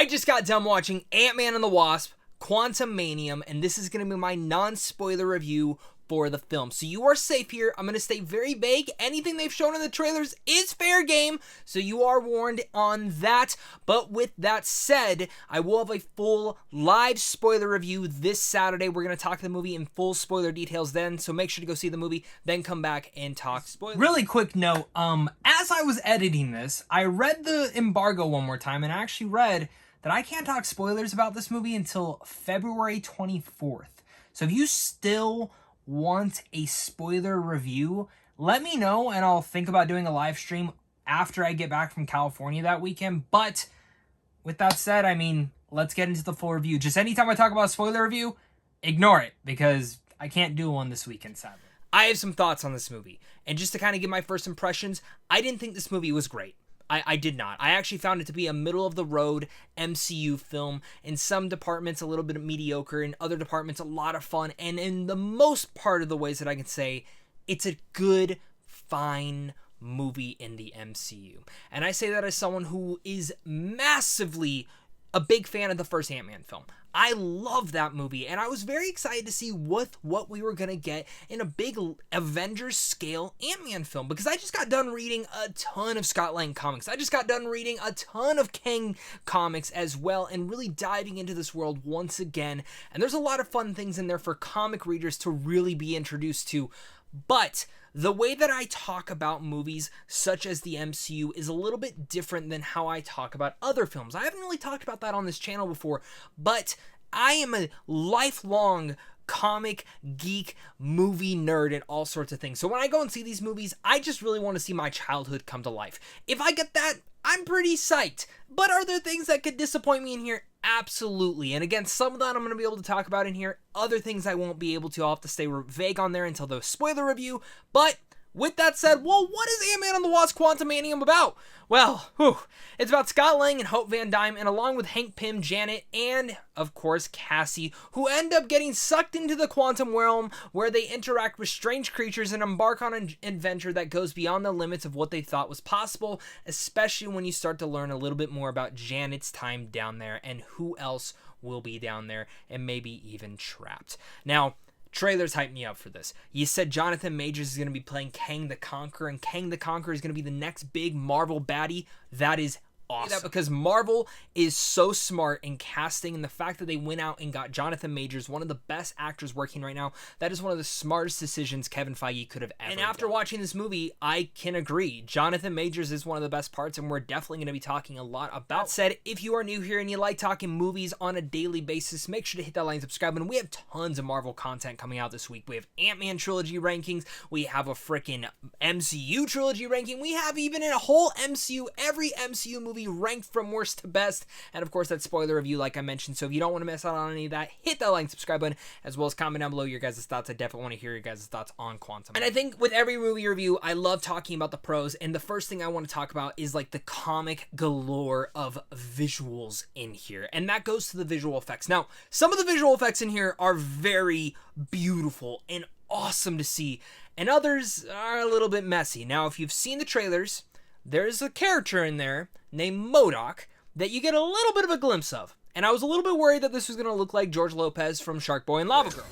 I just got done watching Ant-Man and the Wasp Quantumania, and this is going to be my non-spoiler review for the film. So you are safe here. I'm going to stay very vague. Anything they've shown in the trailers is fair game, so you are warned on that. But with that said, I will have a full live spoiler review this Saturday. We're going to talk the movie in full spoiler details then, so make sure to go see the movie, then come back and talk spoilers. Really quick note, as I was editing this, I read the embargo one more time, and I actually read that I can't talk spoilers about this movie until February 24th. So if you still want a spoiler review, let me know and I'll think about doing a live stream after I get back from California that weekend. But with that said, I mean, let's get into the full review. Just anytime I talk about a spoiler review, ignore it because I can't do one this weekend, sadly. I have some thoughts on this movie, and just to kind of give my first impressions, I didn't think this movie was great. I did not. I actually found it to be a middle-of-the-road MCU film. In some departments, a little bit mediocre. In other departments, a lot of fun. And in the most part of the ways that I can say, it's a good, fine movie in the MCU. And I say that as someone who is massively a big fan of the first Ant-Man film. I love that movie, and I was very excited to see what we were going to get in a big Avengers-scale Ant-Man film, because I just got done reading a ton of Scott Lang comics. I just got done reading a ton of Kang comics as well, and really diving into this world once again, and there's a lot of fun things in there for comic readers to really be introduced to, but the way that I talk about movies such as the MCU is a little bit different than how I talk about other films. I haven't really talked about that on this channel before, but I am a lifelong comic geek movie nerd and all sorts of things. So when I go and see these movies, I just really want to see my childhood come to life. If I get that, I'm pretty psyched. But are there things that could disappoint me in here? Absolutely. And again, some of that I'm going to be able to talk about in here. Other things I won't be able to. I'll have to stay vague on there until the spoiler review. But with that said, well, what is Ant-Man and the Wasp Quantumania about? Well, it's about Scott Lang and Hope Van Dyne, and along with Hank Pym, Janet, and, of course, Cassie, who end up getting sucked into the quantum realm where they interact with strange creatures and embark on an adventure that goes beyond the limits of what they thought was possible, especially when you start to learn a little bit more about Janet's time down there and who else will be down there and maybe even trapped. Now, trailers hyped me up for this. You said Jonathan Majors is going to be playing Kang the Conqueror, and Kang the Conqueror is going to be the next big Marvel baddie. That is awesome. Because Marvel is so smart in casting, and the fact that they went out and got Jonathan Majors, one of the best actors working right now, that is one of the smartest decisions Kevin Feige could have ever done. And after watching this movie, I can agree. Jonathan Majors is one of the best parts, and we're definitely going to be talking a lot about. That said, if you are new here and you like talking movies on a daily basis, make sure to hit that like and subscribe button. We have tons of Marvel content coming out this week. We have Ant-Man trilogy rankings. We have a freaking MCU trilogy ranking. We have even a whole MCU, every MCU movie ranked from worst to best, and of course that spoiler review like I mentioned. So if you don't want to miss out on any of that, hit that like and subscribe button, as well as comment down below your guys' thoughts. I definitely want to hear your guys' thoughts on Quantum. And I think with every movie review, I love talking about the pros, and the first thing I want to talk about is like the comic galore of visuals in here, and that goes to the visual effects. Now, some of the visual effects in here are very beautiful and awesome to see, and others are a little bit messy. Now, if you've seen the trailers, there's a character in there named MODOK that you get a little bit of a glimpse of. And I was a little bit worried that this was going to look like George Lopez from Shark Boy and Lava Girl.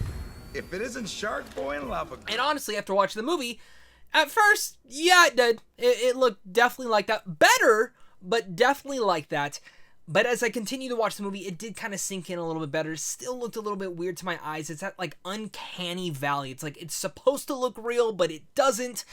If it isn't Shark Boy and Lava Girl. And honestly, after watching the movie, at first, yeah, it did. It looked definitely like that. Better, but definitely like that. But as I continue to watch the movie, it did kind of sink in a little bit better. Still looked a little bit weird to my eyes. It's that like uncanny valley. It's like it's supposed to look real, but it doesn't.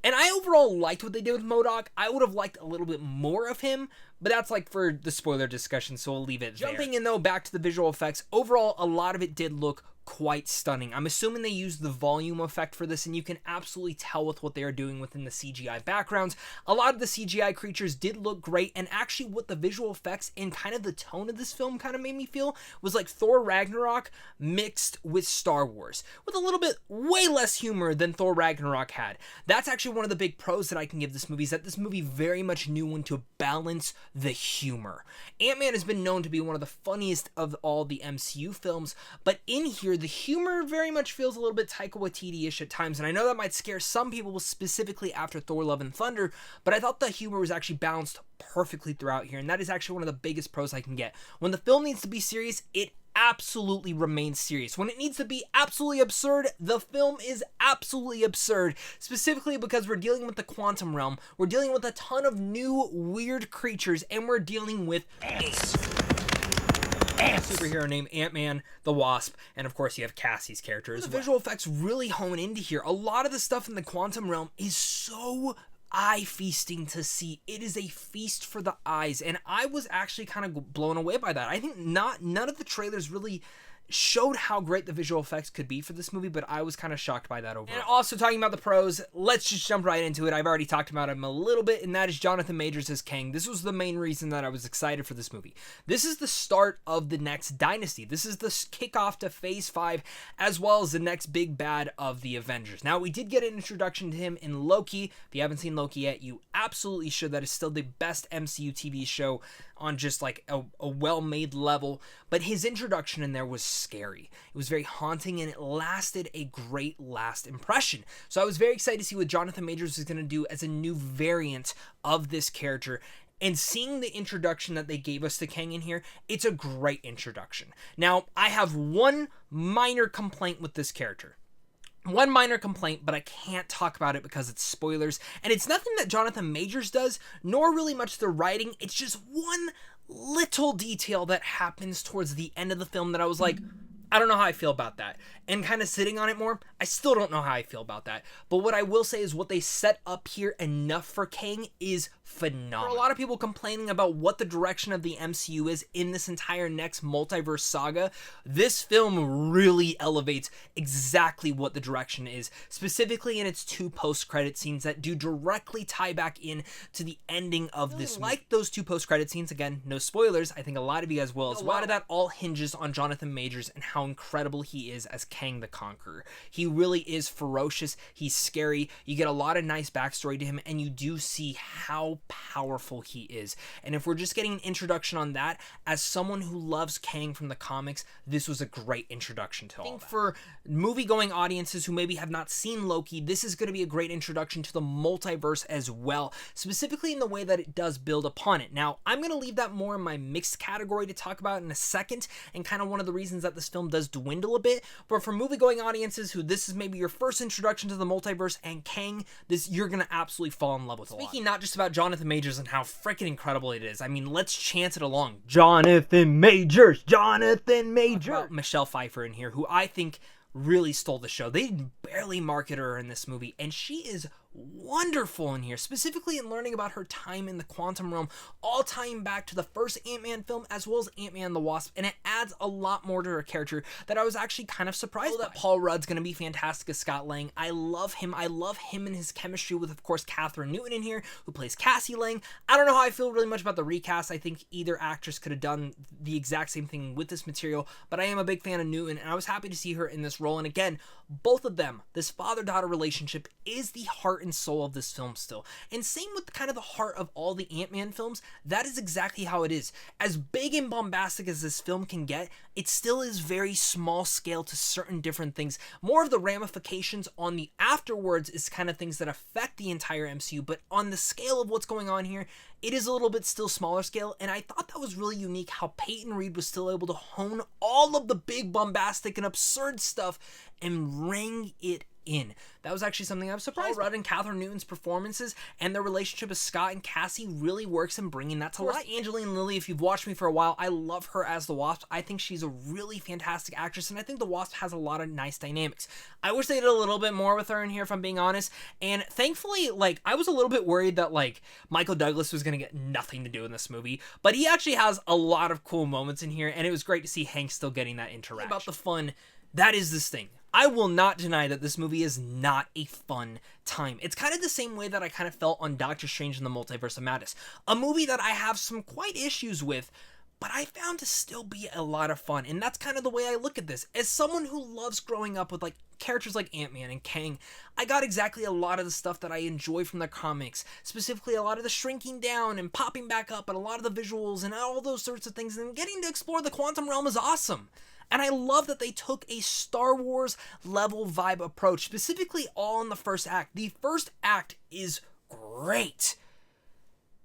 And I overall liked what they did with MODOK. I would have liked a little bit more of him, but that's like for the spoiler discussion, so we'll leave it there. Jumping in though, back to the visual effects, overall a lot of it did look quite stunning. I'm assuming they used the volume effect for this, and you can absolutely tell with what they are doing within the CGI backgrounds. A lot of the CGI creatures did look great, and actually what the visual effects and kind of the tone of this film kind of made me feel was like Thor Ragnarok mixed with Star Wars, with a little bit way less humor than Thor Ragnarok had. That's actually one of the big pros that I can give this movie, is that this movie very much knew when to balance the humor. Ant-Man has been known to be one of the funniest of all the MCU films, but in here here, the humor very much feels a little bit Taika Waititi-ish at times, and I know that might scare some people, specifically after Thor: Love and Thunder, but I thought the humor was actually balanced perfectly throughout here, and that is actually one of the biggest pros I can get. When the film needs to be serious, it absolutely remains serious. When it needs to be absolutely absurd, the film is absolutely absurd, specifically because we're dealing with the quantum realm, we're dealing with a ton of new weird creatures, and we're dealing with ants. Superhero named Antman, the Wasp, and of course you have Cassie's character as well. The visual effects really hone into here. A lot of the stuff in the quantum realm is so eye-feasting to see. It is a feast for the eyes, and I was actually kind of blown away by that. I think none of the trailers really showed how great the visual effects could be for this movie, but I was kind of shocked by that overall. And also, talking about the pros, let's just jump right into it. I've already talked about him a little bit, and that is Jonathan Majors as Kang. This was the main reason that I was excited for this movie. This is the start of the next dynasty. This is the kickoff to Phase 5, as well as the next big bad of the Avengers. Now, we did get an introduction to him in Loki. If you haven't seen Loki yet, you absolutely should. That is still the best MCU TV show on just like a well-made level, but his introduction in there was scary. It was very haunting, and it lasted a great last impression. So I was very excited to see what Jonathan Majors is going to do as a new variant of this character. And seeing the introduction that they gave us to Kang in here, it's a great introduction. Now, I have one minor complaint with this character. One minor complaint, but I can't talk about it because it's spoilers, and it's nothing that Jonathan Majors does, nor really much the writing. It's just one little detail that happens towards the end of the film that I was like, I don't know how I feel about that. And kind of sitting on it more, I still don't know how I feel about that. But what I will say is what they set up here enough for Kang is phenomenal. For a lot of people complaining about what the direction of the MCU is in this entire next multiverse saga, this film really elevates exactly what the direction is, specifically in its two post-credit scenes that do directly tie back in to the ending of this movie. Like those two post-credit scenes, again, no spoilers, I think a lot of you guys will as well. A lot of that all hinges on Jonathan Majors and how incredible he is as Kang the Conqueror. He really is ferocious, he's scary, you get a lot of nice backstory to him, and you do see how powerful he is. And if we're just getting an introduction on that, as someone who loves Kang from the comics, this was a great introduction to all that. I think for movie-going audiences who maybe have not seen Loki, this is going to be a great introduction to the multiverse as well, specifically in the way that it does build upon it. Now, I'm going to leave that more in my mixed category to talk about in a second, and kind of one of the reasons that this film does dwindle a bit, but for movie-going audiences who this is maybe your first introduction to the multiverse and Kang, you're going to absolutely fall in love with it. Speaking not just about Jonathan Majors and how freaking incredible it is, I mean, let's chant it along. Jonathan Majors! Jonathan Majors! About Michelle Pfeiffer in here, who I think really stole the show. They barely market her in this movie, and she is wonderful in here, specifically in learning about her time in the quantum realm, all tying back to the first Ant-Man film as well as Ant-Man and the Wasp, and it adds a lot more to her character that I was actually kind of surprised by. Paul Rudd's going to be fantastic as Scott Lang. I love him and his chemistry with, of course, Catherine Newton in here, who plays Cassie Lang. I don't know how I feel really much about the recast. I think either actress could have done the exact same thing with this material, but I am a big fan of Newton, and I was happy to see her in this role. And again, both of them, this father-daughter relationship is the heart and soul of this film still. And same with kind of the heart of all the Ant-Man films, that is exactly how it is. As big and bombastic as this film can get, it still is very small scale to certain different things. More of the ramifications on the afterwards is kind of things that affect the entire MCU, but on the scale of what's going on here, it is a little bit still smaller scale, and I thought that was really unique how Peyton Reed was still able to hone all of the big bombastic and absurd stuff and ring it in. That was actually something I was surprised by. Rudd and Catherine Newton's performances and their relationship with Scott and Cassie really works in bringing that to light. Angeline Lilly, if you've watched me for a while, I love her as the Wasp. I think she's a really fantastic actress, and I think the Wasp has a lot of nice dynamics. I wish they did a little bit more with her in here, if I'm being honest, and thankfully, I was a little bit worried that, Michael Douglas was going to get nothing to do in this movie, but he actually has a lot of cool moments in here, and it was great to see Hank still getting that interaction. About the fun, that is this thing. I will not deny that this movie is not a fun time. It's kind of the same way that I kind of felt on Doctor Strange in the Multiverse of Madness, a movie that I have some quite issues with, but I found to still be a lot of fun, and that's kind of the way I look at this. As someone who loves growing up with characters like Ant-Man and Kang, I got exactly a lot of the stuff that I enjoy from the comics, specifically a lot of the shrinking down and popping back up and a lot of the visuals and all those sorts of things, and getting to explore the quantum realm is awesome. And I love that they took a Star Wars level vibe approach, specifically all in the first act. The first act is great.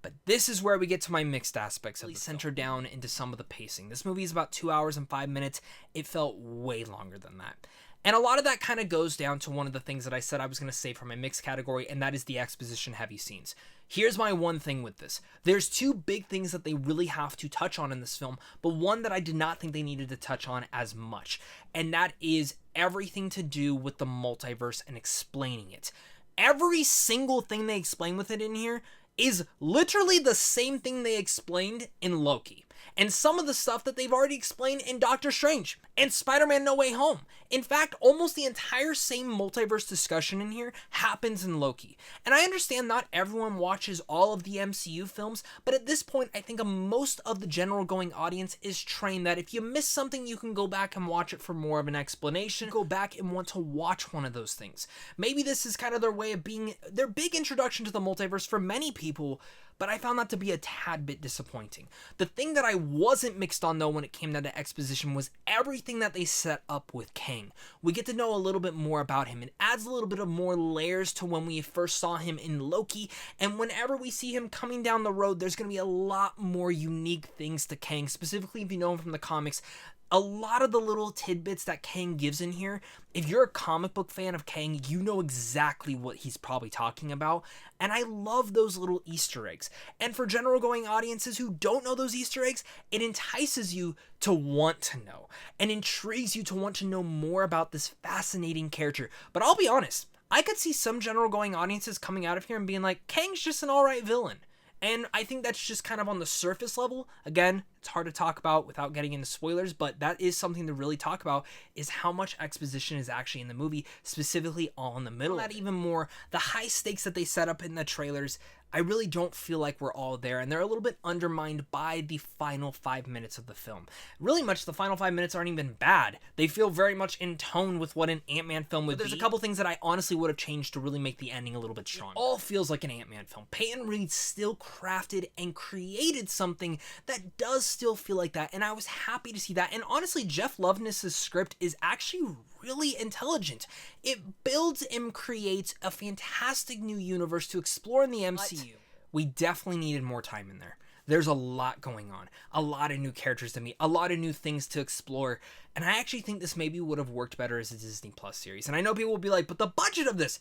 But this is where we get to my mixed aspects of the center down into some of the pacing. This movie is about 2 hours and 5 minutes. It felt way longer than that. And a lot of that kind of goes down to one of the things that I said I was going to say for my mixed category, and that is the exposition heavy scenes. Here's my one thing with this. There's two big things that they really have to touch on in this film, but one that I did not think they needed to touch on as much, and that is everything to do with the multiverse and explaining it. Every single thing they explain with it in here is literally the same thing they explained in Loki. And some of the stuff that they've already explained in Doctor Strange and Spider-Man No Way Home. In fact, almost the entire same multiverse discussion in here happens in Loki. And I understand not everyone watches all of the MCU films, but at this point, I think most of the general going audience is trained that if you miss something, you can go back and watch it for more of an explanation. Go back and want to watch one of those things. Maybe this is kind of their way of being their big introduction to the multiverse for many people, but I found that to be a tad bit disappointing. The thing that I wasn't mixed on though when it came down to exposition was everything that they set up with Kang. We get to know a little bit more about him. It adds a little bit of more layers to when we first saw him in Loki, and whenever we see him coming down the road, there's going to be a lot more unique things to Kang, specifically if you know him from the comics. A lot of the little tidbits that Kang gives in here, if you're a comic book fan of Kang, you know exactly what he's probably talking about, and I love those little Easter eggs. And for general going audiences who don't know those Easter eggs, it entices you to want to know, and intrigues you to want to know more about this fascinating character. But I'll be honest, I could see some general going audiences coming out of here and being like, Kang's just an alright villain. And I think that's just kind of on the surface level. Again, it's hard to talk about without getting into spoilers, but that is something to really talk about, is how much exposition is actually in the movie, specifically all in the middle. That even more, the high stakes that they set up in the trailers, I really don't feel like we're all there, and they're a little bit undermined by the final 5 minutes of the film. Really much, the final 5 minutes aren't even bad. They feel very much in tone with what an Ant-Man film would be. There's a couple things that I honestly would have changed to really make the ending a little bit stronger. It all feels like an Ant-Man film. Peyton Reed still crafted and created something that does still feel like that, and I was happy to see that. And honestly, Jeff Loveness's script is actually really intelligent. It builds and creates a fantastic new universe to explore in the MCU. We definitely needed more time in there. There's a lot going on, a lot of new characters to meet, a lot of new things to explore, and I actually think this maybe would have worked better as a Disney Plus series. And I know people will be like, but the budget of this,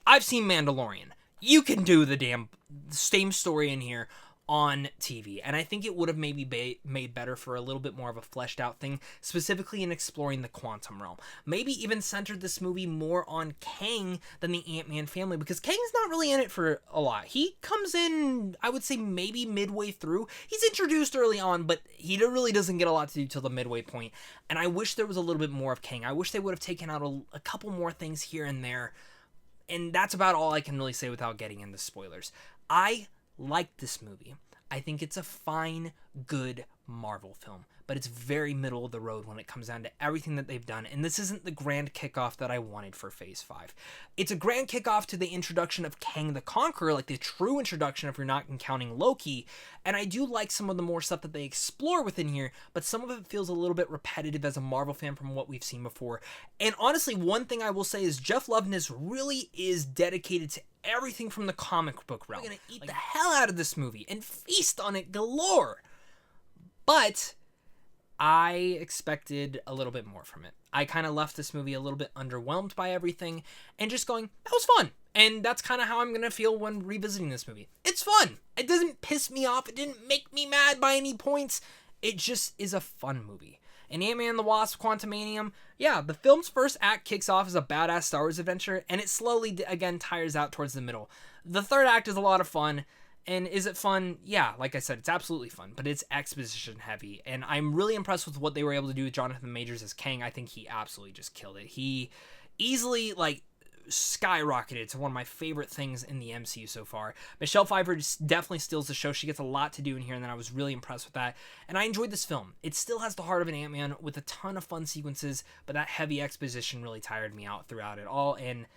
I've seen Mandalorian. You can do the damn same story in here on TV, and I think it would have maybe made better for a little bit more of a fleshed out thing, specifically in exploring the quantum realm. Maybe even centered this movie more on Kang than the Ant-Man family, because Kang's not really in it for a lot. He comes in, I would say, maybe midway through. He's introduced early on, but he really doesn't get a lot to do till the midway point, and I wish there was a little bit more of Kang. I wish they would have taken out a couple more things here and there, and that's about all I can really say without getting into spoilers. I like this movie. I think it's a fine, good Marvel film, but it's very middle of the road when it comes down to everything that they've done, and this isn't the grand kickoff that I wanted for Phase 5. It's a grand kickoff to the introduction of Kang the Conqueror, like the true introduction if you're not counting Loki, and I do like some of the more stuff that they explore within here, but some of it feels a little bit repetitive as a Marvel fan from what we've seen before. And honestly, one thing I will say is Jeff Loveness really is dedicated to everything from the comic book realm. We're gonna eat the hell out of this movie and feast on it galore. But I expected a little bit more from it. I kind of left this movie a little bit underwhelmed by everything and just going, that was fun. And that's kind of how I'm going to feel when revisiting this movie. It's fun. It doesn't piss me off. It didn't make me mad by any points. It just is a fun movie. And Ant-Man and the Wasp Quantumania, yeah, the film's first act kicks off as a badass Star Wars adventure, and it slowly, again, tires out towards the middle. The third act is a lot of fun, and is it fun? Yeah, like I said, it's absolutely fun, but it's exposition heavy, and I'm really impressed with what they were able to do with Jonathan Majors as Kang. I think he absolutely just killed it. He easily, skyrocketed to one of my favorite things in the MCU so far. Michelle Pfeiffer definitely steals the show. She gets a lot to do in here, and then I was really impressed with that. And I enjoyed this film. It still has the heart of an Ant-Man with a ton of fun sequences, but that heavy exposition really tired me out throughout it all. And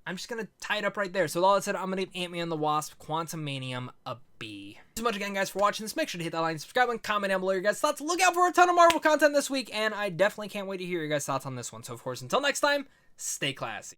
I'm just gonna tie it up right there. So with all that said, I'm gonna give Ant-Man the Wasp Quantumania a B. Thanks so much again, guys, for watching this. Make sure to hit that like and subscribe and comment down below your guys' thoughts. Look out for a ton of Marvel content this week, and I definitely can't wait to hear your guys' thoughts on this one. So of course, until next time, stay classy.